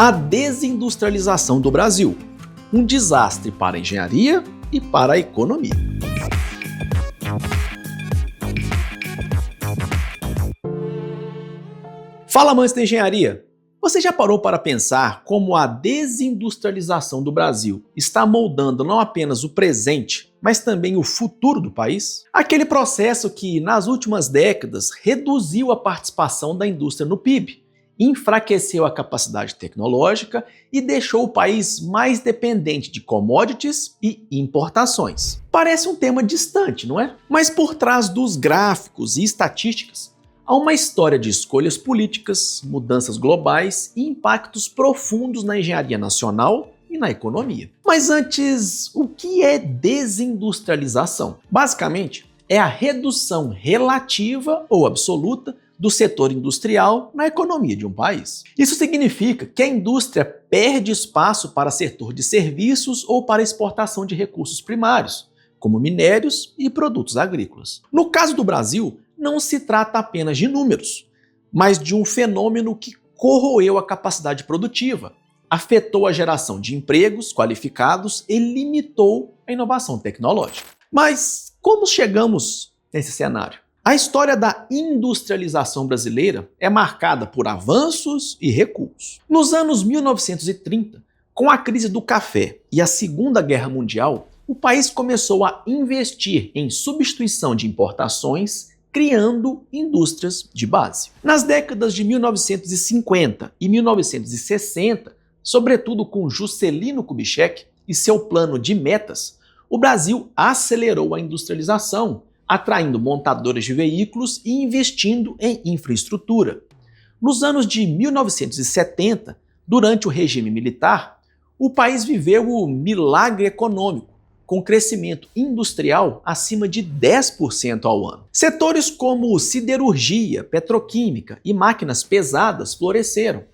A desindustrialização do Brasil, um desastre para a engenharia e para a economia. Fala, amantes da engenharia! Você já parou para pensar como a desindustrialização do Brasil está moldando não apenas o presente, mas também o futuro do país? Aquele processo que, nas últimas décadas, reduziu a participação da indústria no PIB, enfraqueceu a capacidade tecnológica e deixou o país mais dependente de commodities e importações. Parece um tema distante, não é? Mas por trás dos gráficos e estatísticas, há uma história de escolhas políticas, mudanças globais e impactos profundos na engenharia nacional e na economia. Mas antes, o que é desindustrialização? Basicamente, é a redução relativa ou absoluta do setor industrial na economia de um país. Isso significa que a indústria perde espaço para setor de serviços ou para exportação de recursos primários, como minérios e produtos agrícolas. No caso do Brasil, não se trata apenas de números, mas de um fenômeno que corroeu a capacidade produtiva, afetou a geração de empregos qualificados e limitou a inovação tecnológica. Mas como chegamos nesse cenário? A história da industrialização brasileira é marcada por avanços e recuos. Nos anos 1930, com a crise do café e a Segunda Guerra Mundial, o país começou a investir em substituição de importações, criando indústrias de base. Nas décadas de 1950 e 1960, sobretudo com Juscelino Kubitschek e seu plano de metas, o Brasil acelerou a industrialização, atraindo montadoras de veículos e investindo em infraestrutura. Nos anos de 1970, durante o regime militar, o país viveu o milagre econômico, com crescimento industrial acima de 10% ao ano. Setores como siderurgia, petroquímica e máquinas pesadas floresceram,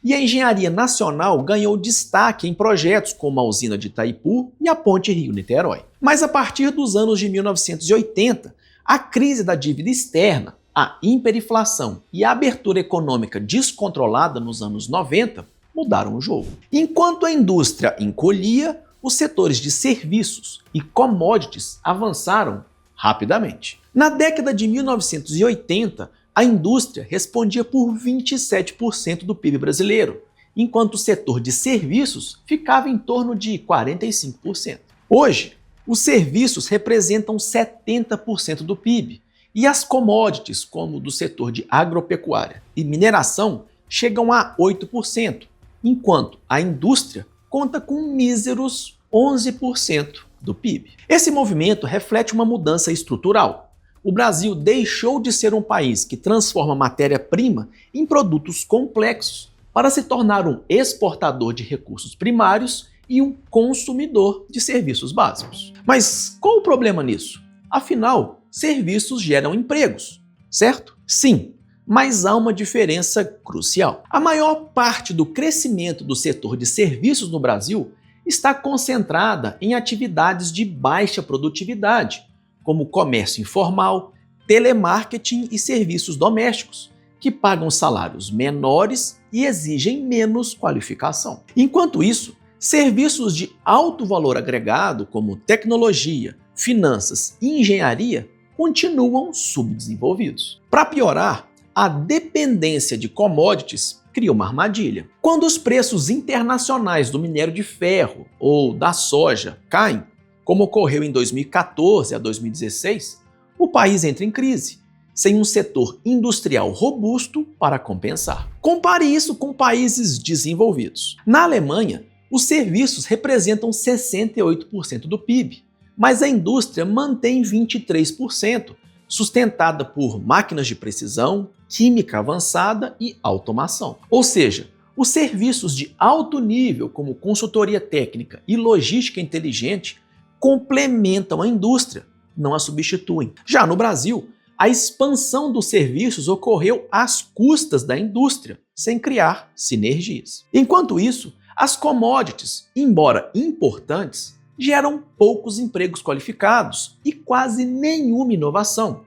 e a engenharia nacional ganhou destaque em projetos como a usina de Itaipu e a ponte Rio-Niterói. Mas a partir dos anos de 1980, a crise da dívida externa, a hiperinflação e a abertura econômica descontrolada nos anos 90 mudaram o jogo. Enquanto a indústria encolhia, os setores de serviços e commodities avançaram rapidamente. Na década de 1980, a indústria respondia por 27% do PIB brasileiro, enquanto o setor de serviços ficava em torno de 45%. Hoje, os serviços representam 70% do PIB, e as commodities, como do setor de agropecuária e mineração, chegam a 8%, enquanto a indústria conta com míseros 11% do PIB. Esse movimento reflete uma mudança estrutural. O Brasil deixou de ser um país que transforma matéria-prima em produtos complexos para se tornar um exportador de recursos primários e um consumidor de serviços básicos. Mas qual o problema nisso? Afinal, serviços geram empregos, certo? Sim, mas há uma diferença crucial. A maior parte do crescimento do setor de serviços no Brasil está concentrada em atividades de baixa produtividade, como comércio informal, telemarketing e serviços domésticos, que pagam salários menores e exigem menos qualificação. Enquanto isso, serviços de alto valor agregado, como tecnologia, finanças e engenharia, continuam subdesenvolvidos. Para piorar, a dependência de commodities cria uma armadilha. Quando os preços internacionais do minério de ferro ou da soja caem, como ocorreu em 2014 a 2016, o país entra em crise, sem um setor industrial robusto para compensar. Compare isso com países desenvolvidos. Na Alemanha, os serviços representam 68% do PIB, mas a indústria mantém 23%, sustentada por máquinas de precisão, química avançada e automação. Ou seja, os serviços de alto nível, como consultoria técnica e logística inteligente, complementam a indústria, não a substituem. Já no Brasil, a expansão dos serviços ocorreu às custas da indústria, sem criar sinergias. Enquanto isso, as commodities, embora importantes, geram poucos empregos qualificados e quase nenhuma inovação.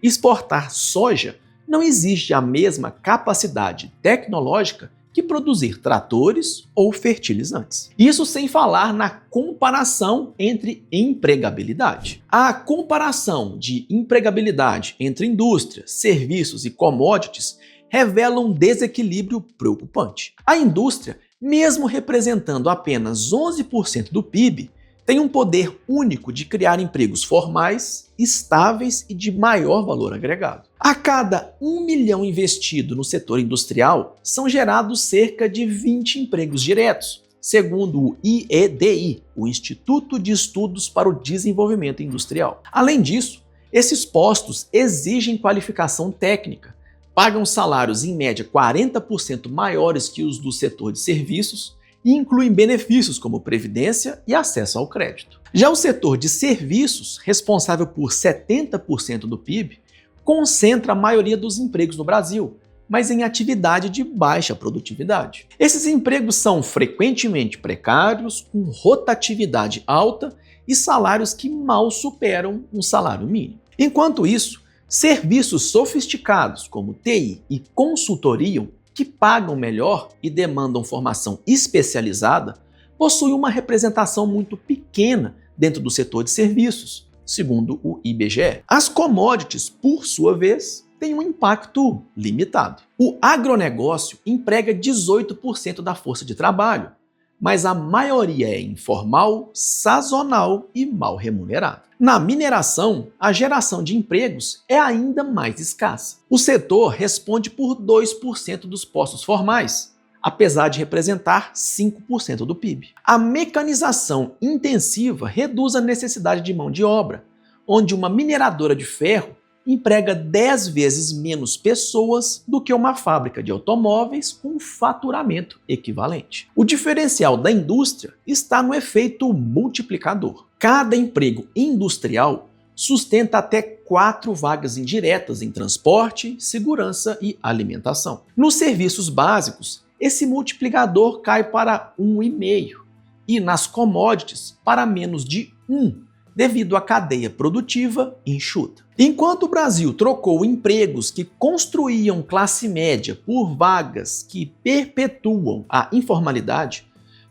Exportar soja não exige a mesma capacidade tecnológica que produzir tratores ou fertilizantes. Isso sem falar na comparação entre empregabilidade. A comparação de empregabilidade entre indústria, serviços e commodities revela um desequilíbrio preocupante. A indústria, mesmo representando apenas 11% do PIB, tem um poder único de criar empregos formais, estáveis e de maior valor agregado. A cada 1 milhão investido no setor industrial, são gerados cerca de 20 empregos diretos, segundo o IEDI, o Instituto de Estudos para o Desenvolvimento Industrial. Além disso, esses postos exigem qualificação técnica, pagam salários em média 40% maiores que os do setor de serviços e incluem benefícios como previdência e acesso ao crédito. Já o setor de serviços, responsável por 70% do PIB, concentra a maioria dos empregos no Brasil, mas em atividade de baixa produtividade. Esses empregos são frequentemente precários, com rotatividade alta e salários que mal superam um salário mínimo. Enquanto isso, serviços sofisticados como TI e consultoria, que pagam melhor e demandam formação especializada, possuem uma representação muito pequena dentro do setor de serviços, segundo o IBGE. As commodities, por sua vez, têm um impacto limitado. O agronegócio emprega 18% da força de trabalho, mas a maioria é informal, sazonal e mal remunerada. Na mineração, a geração de empregos é ainda mais escassa. O setor responde por 2% dos postos formais, apesar de representar 5% do PIB. A mecanização intensiva reduz a necessidade de mão de obra, onde uma mineradora de ferro emprega 10 vezes menos pessoas do que uma fábrica de automóveis com faturamento equivalente. O diferencial da indústria está no efeito multiplicador. Cada emprego industrial sustenta até 4 vagas indiretas em transporte, segurança e alimentação. Nos serviços básicos, esse multiplicador cai para 1,5 e nas commodities para menos de 1, devido à cadeia produtiva enxuta. Enquanto o Brasil trocou empregos que construíam classe média por vagas que perpetuam a informalidade,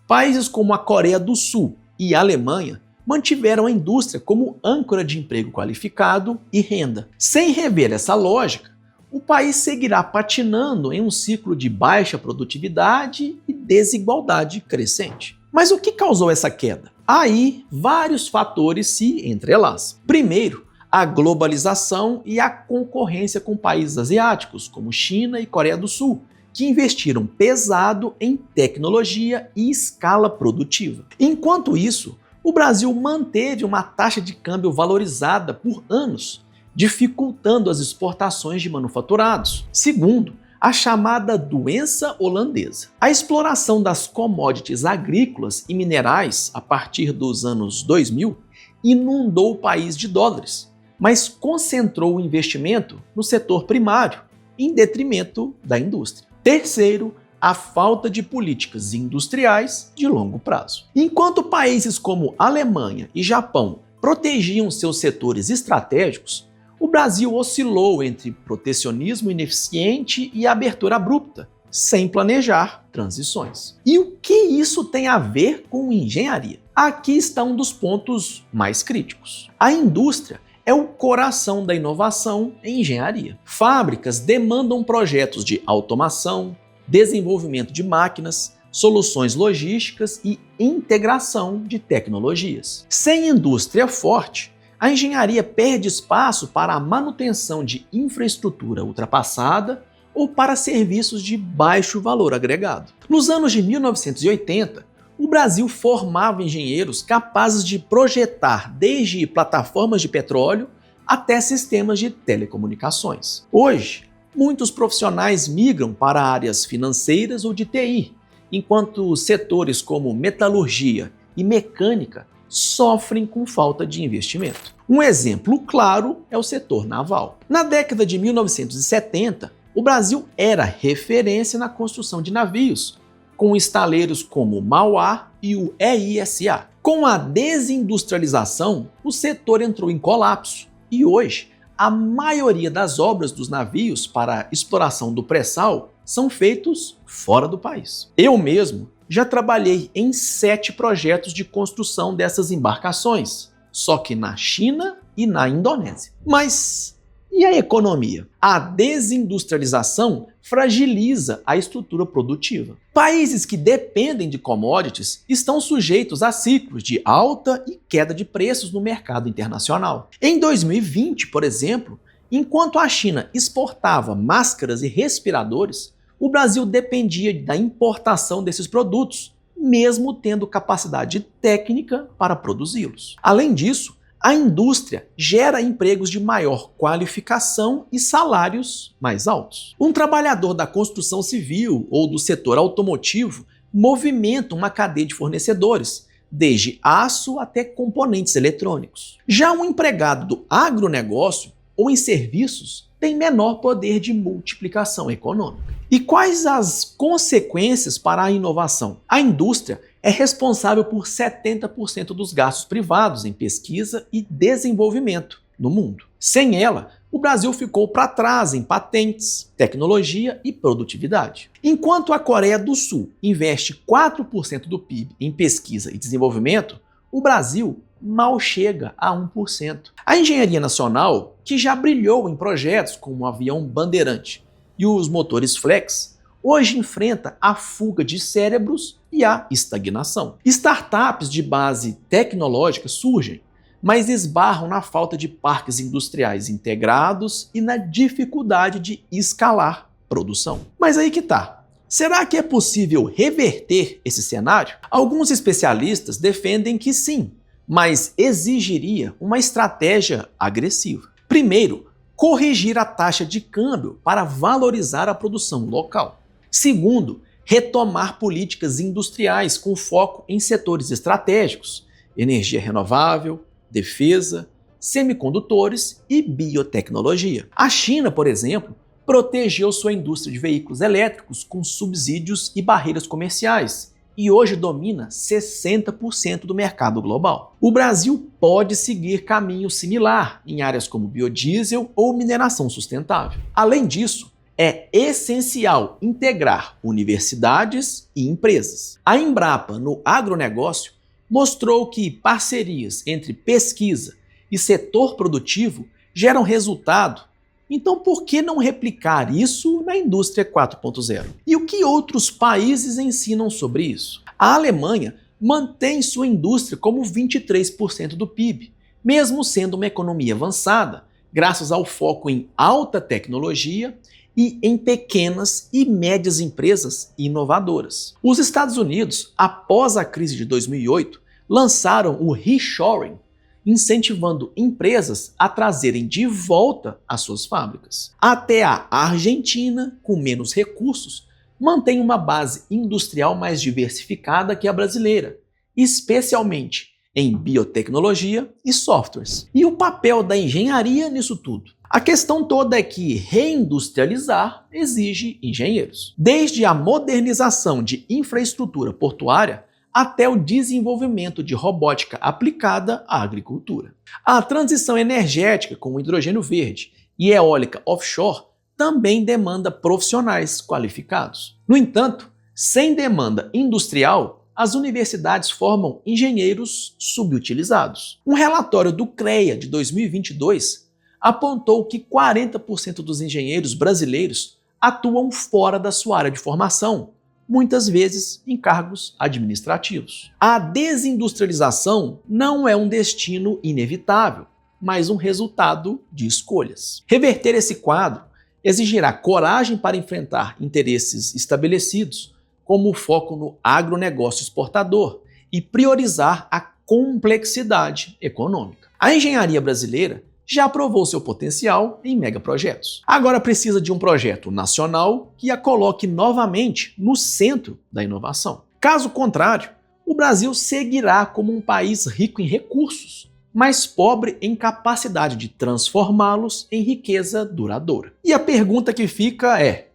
países como a Coreia do Sul e a Alemanha mantiveram a indústria como âncora de emprego qualificado e renda. Sem rever essa lógica, o país seguirá patinando em um ciclo de baixa produtividade e desigualdade crescente. Mas o que causou essa queda? Aí, vários fatores se entrelaçam. Primeiro, a globalização e a concorrência com países asiáticos, como China e Coreia do Sul, que investiram pesado em tecnologia e escala produtiva. Enquanto isso, o Brasil manteve uma taxa de câmbio valorizada por anos, dificultando as exportações de manufaturados. Segundo, a chamada doença holandesa. A exploração das commodities agrícolas e minerais a partir dos anos 2000 inundou o país de dólares, mas concentrou o investimento no setor primário, em detrimento da indústria. Terceiro, a falta de políticas industriais de longo prazo. Enquanto países como Alemanha e Japão protegiam seus setores estratégicos, o Brasil oscilou entre protecionismo ineficiente e abertura abrupta, sem planejar transições. E o que isso tem a ver com engenharia? Aqui está um dos pontos mais críticos. A indústria é o coração da inovação em engenharia. Fábricas demandam projetos de automação, desenvolvimento de máquinas, soluções logísticas e integração de tecnologias. Sem indústria forte, a engenharia perde espaço para a manutenção de infraestrutura ultrapassada ou para serviços de baixo valor agregado. Nos anos de 1980, o Brasil formava engenheiros capazes de projetar desde plataformas de petróleo até sistemas de telecomunicações. Hoje, muitos profissionais migram para áreas financeiras ou de TI, enquanto setores como metalurgia e mecânica sofrem com falta de investimento. Um exemplo claro é o setor naval. Na década de 1970, o Brasil era referência na construção de navios, com estaleiros como o Mauá e o EISA. Com a desindustrialização, o setor entrou em colapso e hoje a maioria das obras dos navios para exploração do pré-sal são feitos fora do país. Eu mesmo já trabalhei em 7 projetos de construção dessas embarcações, só que na China e na Indonésia. Mas e a economia? A desindustrialização fragiliza a estrutura produtiva. Países que dependem de commodities estão sujeitos a ciclos de alta e queda de preços no mercado internacional. Em 2020, por exemplo, enquanto a China exportava máscaras e respiradores, o Brasil dependia da importação desses produtos, mesmo tendo capacidade técnica para produzi-los. Além disso, a indústria gera empregos de maior qualificação e salários mais altos. Um trabalhador da construção civil ou do setor automotivo movimenta uma cadeia de fornecedores, desde aço até componentes eletrônicos. Já um empregado do agronegócio ou em serviços tem menor poder de multiplicação econômica. E quais as consequências para a inovação? A indústria é responsável por 70% dos gastos privados em pesquisa e desenvolvimento no mundo. Sem ela, o Brasil ficou para trás em patentes, tecnologia e produtividade. Enquanto a Coreia do Sul investe 4% do PIB em pesquisa e desenvolvimento, o Brasil mal chega a 1%. A engenharia nacional, que já brilhou em projetos como o avião Bandeirante e os motores Flex, hoje enfrenta a fuga de cérebros e a estagnação. Startups de base tecnológica surgem, mas esbarram na falta de parques industriais integrados e na dificuldade de escalar produção. Mas aí que tá. Será que é possível reverter esse cenário? Alguns especialistas defendem que sim, mas exigiria uma estratégia agressiva. Primeiro, corrigir a taxa de câmbio para valorizar a produção local. Segundo, retomar políticas industriais com foco em setores estratégicos, energia renovável, defesa, semicondutores e biotecnologia. A China, por exemplo, protegeu sua indústria de veículos elétricos com subsídios e barreiras comerciais e hoje domina 60% do mercado global. O Brasil pode seguir caminho similar em áreas como biodiesel ou mineração sustentável. Além disso, é essencial integrar universidades e empresas. A Embrapa, no agronegócio, mostrou que parcerias entre pesquisa e setor produtivo geram resultado. Então, por que não replicar isso na indústria 4.0? E o que outros países ensinam sobre isso? A Alemanha mantém sua indústria como 23% do PIB, mesmo sendo uma economia avançada, graças ao foco em alta tecnologia e em pequenas e médias empresas inovadoras. Os Estados Unidos, após a crise de 2008, lançaram o reshoring, incentivando empresas a trazerem de volta as suas fábricas. Até a Argentina, com menos recursos, mantém uma base industrial mais diversificada que a brasileira, especialmente em biotecnologia e softwares. E o papel da engenharia nisso tudo? A questão toda é que reindustrializar exige engenheiros. Desde a modernização de infraestrutura portuária até o desenvolvimento de robótica aplicada à agricultura. A transição energética com o hidrogênio verde e eólica offshore também demanda profissionais qualificados. No entanto, sem demanda industrial, as universidades formam engenheiros subutilizados. Um relatório do CREA de 2022 apontou que 40% dos engenheiros brasileiros atuam fora da sua área de formação, muitas vezes em cargos administrativos. A desindustrialização não é um destino inevitável, mas um resultado de escolhas. Reverter esse quadro exigirá coragem para enfrentar interesses estabelecidos, como o foco no agronegócio exportador, e priorizar a complexidade econômica. A engenharia brasileira já provou seu potencial em megaprojetos. Agora precisa de um projeto nacional que a coloque novamente no centro da inovação. Caso contrário, o Brasil seguirá como um país rico em recursos, mas pobre em capacidade de transformá-los em riqueza duradoura. E a pergunta que fica é: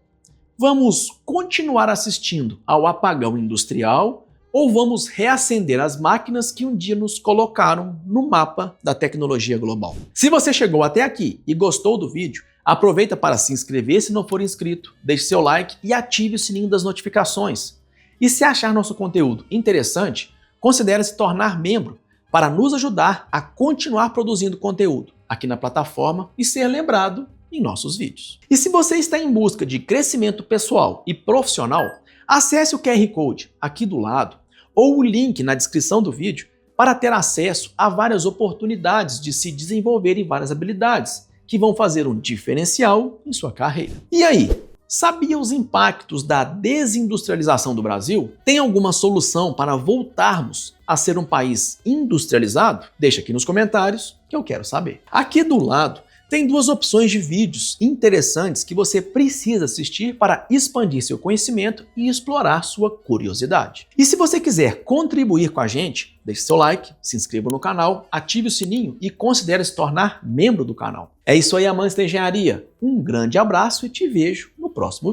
vamos continuar assistindo ao apagão industrial ou vamos reacender as máquinas que um dia nos colocaram no mapa da tecnologia global? Se você chegou até aqui e gostou do vídeo, Aproveita para se inscrever se não for inscrito, deixe seu like e ative o sininho das notificações. E se achar nosso conteúdo interessante, considere se tornar membro para nos ajudar a continuar produzindo conteúdo aqui na plataforma e ser lembrado em nossos vídeos. E se você está em busca de crescimento pessoal e profissional, acesse o QR Code aqui do lado ou o link na descrição do vídeo para ter acesso a várias oportunidades de se desenvolver em várias habilidades que vão fazer um diferencial em sua carreira. E aí, sabia os impactos da desindustrialização do Brasil? Tem alguma solução para voltarmos a ser um país industrializado? Deixa aqui nos comentários que eu quero saber. Aqui do lado tem duas opções de vídeos interessantes que você precisa assistir para expandir seu conhecimento e explorar sua curiosidade. E se você quiser contribuir com a gente, deixe seu like, se inscreva no canal, ative o sininho e considere se tornar membro do canal. É isso aí, amantes da engenharia. Um grande abraço e te vejo no próximo vídeo.